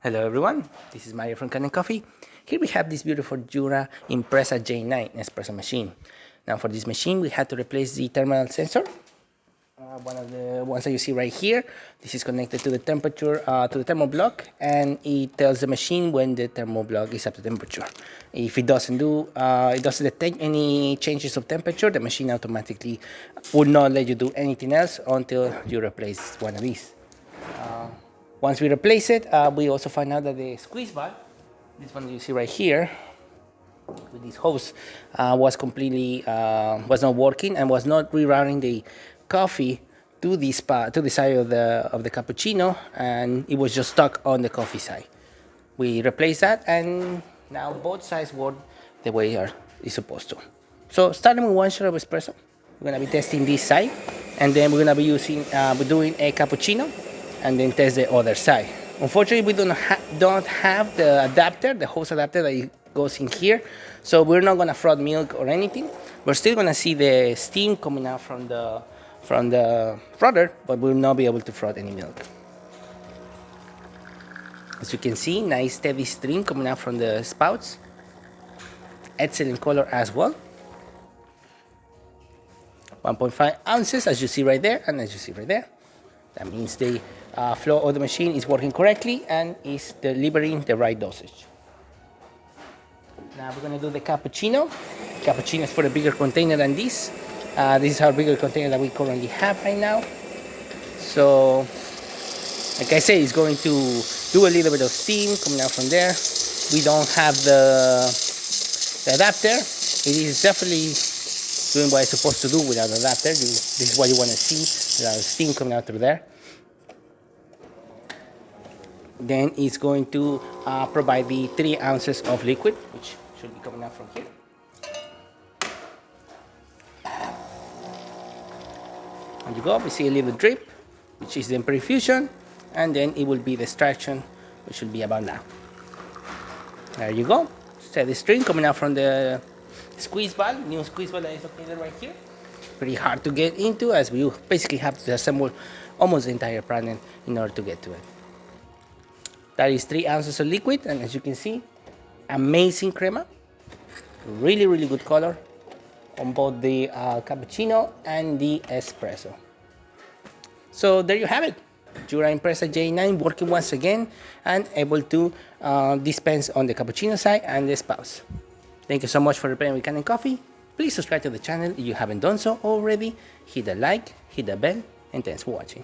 Hello everyone, this is Mario from Kanen Coffee. Here we have this beautiful Jura Impresa J9 espresso machine. Now for this machine we had to replace the thermal sensor. One of the ones that you see right here. This is connected to the temperature, to the thermal block, and it tells the machine when the thermal block is up to temperature. If it doesn't detect any changes of temperature, the machine automatically will not let you do anything else until you replace one of these. Once we replace it, we also find out that the squeeze valve, this one you see right here, with this hose, was not working and was not rerouting the coffee to the side of the cappuccino, and it was just stuck on the coffee side. We replaced that, and now both sides work the way it's supposed to. So starting with one shot of espresso, we're gonna be testing this side, and then we're gonna be doing a cappuccino, and then test the other side. Unfortunately, we don't have the adapter, the hose adapter that goes in here, so we're not gonna froth milk or anything. We're still gonna see the steam coming out from the frother, but we'll not be able to froth any milk. As you can see, nice steady stream coming out from the spouts. Excellent color as well. 1.5 ounces, as you see right there, and as you see right there. That means the flow of the machine is working correctly and is delivering the right dosage. Now we're going to do the cappuccino. Cappuccino is for a bigger container than this. This is our bigger container that we currently have right now. So, like I say, it's going to do a little bit of steam coming out from there. We don't have the adapter. It is definitely doing what it's supposed to do without the adapter. This is what you want to see, the steam coming out through there. Then it's going to provide the 3 ounces of liquid, which should be coming out from here. And you go, we see a little drip, which is the prefusion, and then it will be the extraction, which should be about now. There you go, steady stream coming out from the squeeze valve, new squeeze valve that is located right here. Pretty hard to get into, as we basically have to assemble almost the entire panel in order to get to it. That is 3 ounces of liquid, and as you can see, amazing crema. Really, really good color on both the cappuccino and the espresso. So there you have it. Jura Impresa J9 working once again and able to dispense on the cappuccino side and the spouse. Thank you so much for repairing with Kanen Coffee. Please subscribe to the channel if you haven't done so already. Hit the like, hit the bell, and thanks for watching.